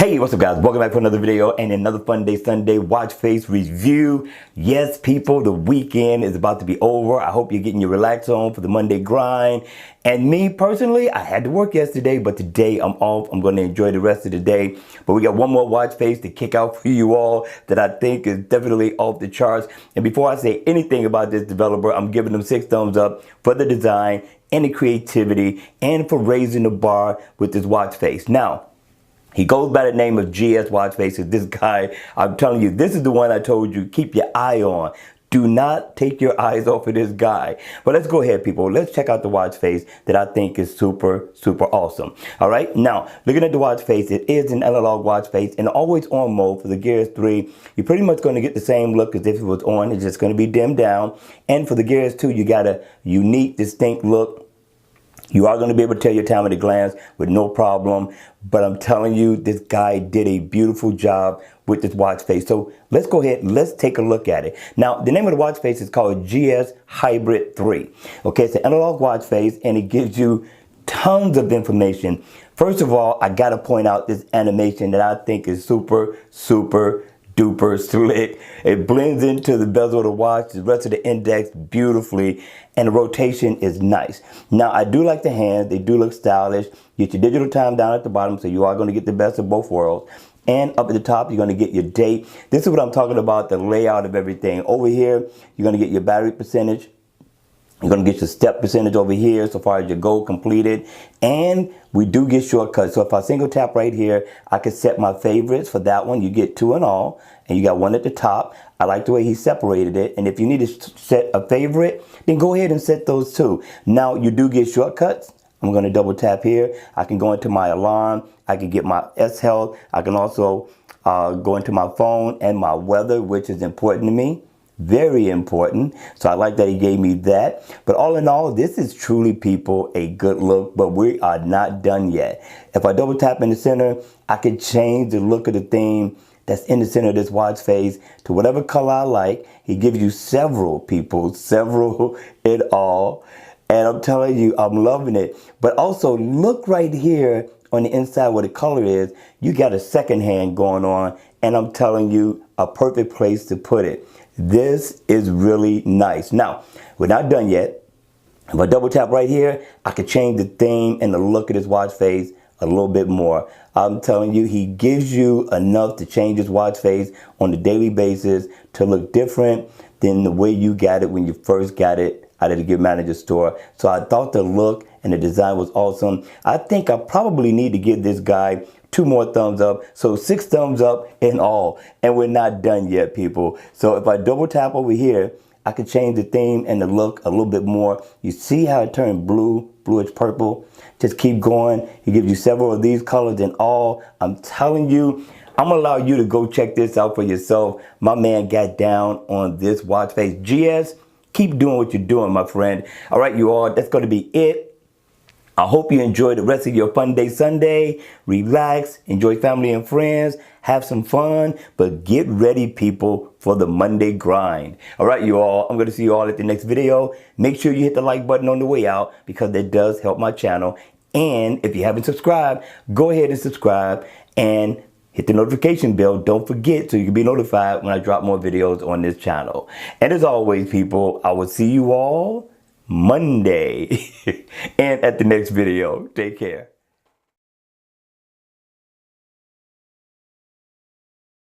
Hey, what's up guys? Welcome back for another video and another fun day Sunday watch face review. Yes, people, the weekend is about to be over. I hope you're getting your relax on for the Monday grind. And me personally, I had to work yesterday, but today I'm off. I'm going to enjoy the rest of the day. But we got one more watch face to kick out for you all that I think is definitely off the charts. And before I say anything about this developer, I'm giving them 6 thumbs up for the design and the creativity and for raising the bar with this watch face. Now, he goes by the name of GS Watch Faces. This guy, I'm telling you, this is the one I told you, keep your eye on. Do not take your eyes off of this guy. But let's go ahead, people. Let's check out the watch face that I think is super, super awesome. All right, now, looking at the watch face, it is an analog watch face and always on mode for the Gears 3. You're pretty much going to get the same look as if it was on. It's just going to be dimmed down. And for the Gears 2, you got a unique, distinct look. You are going to be able to tell your time at a glance with no problem. But I'm telling you, this guy did a beautiful job with this watch face. So let's go ahead and let's take a look at it. Now, the name of the watch face is called GS Hybrid 3. Okay, it's an analog watch face and it gives you tons of information. First of all, I got to point out this animation that I think is super, super duper slick. It blends into the bezel of the watch, the rest of the index beautifully, and the rotation is nice. Now, I do like the hands. They do look stylish. You get your digital time down at the bottom, so you are going to get the best of both worlds. And up at the top, you're going to get your date. This is what I'm talking about, the layout of everything. Over here, you're going to get your battery percentage. You're going to get your step percentage over here so far as your goal completed. And we do get shortcuts. So if I single tap right here, I can set my favorites for that one. You get 2 in all. And you got 1 at the top. I like the way he separated it. And if you need to set a favorite, then go ahead and set those 2. Now you do get shortcuts. I'm going to double tap here. I can go into my alarm. I can get my S health. I can also go into my phone and my weather, which is important to me. Very important. So I like that he gave me that. But all in all, this is truly, people, a good look. But we are not done yet. If I double tap in the center, I can change the look of the theme that's in the center of this watch face to whatever color I like. He gives you several, people, several in all. And I'm telling you, I'm loving it. But also, look right here on the inside where the color is. You got a second hand going on. And I'm telling you, a perfect place to put it. This is really nice. Now, we're not done yet. If I double tap right here, I can change the theme and the look of this watch face a little bit more. I'm telling you, he gives you enough to change his watch face on a daily basis to look different than the way you got it when you first got it out of the Gift Manager store. So I thought the look and the design was awesome. I think I probably need to give this guy 2 more thumbs up. So 6 thumbs up in all. And we're not done yet, people. So if I double tap over here, I can change the theme and the look a little bit more. You see how it turned blue, bluish purple? Just keep going. He gives you several of these colors in all. I'm telling you, I'm going to allow you to go check this out for yourself. My man got down on this watch face. GS, keep doing what you're doing, my friend. All right, you all, that's going to be it. I hope you enjoy the rest of your fun day Sunday. Relax, enjoy family and friends, have some fun, but get ready, people, for the Monday grind. All right, you all, I'm going to see you all at the next video. Make sure you hit the like button on the way out because that does help my channel. And if you haven't subscribed, go ahead and subscribe and hit the notification bell. Don't forget so you can be notified when I drop more videos on this channel. And as always, people, I will see you all Monday and at the next video. Take care.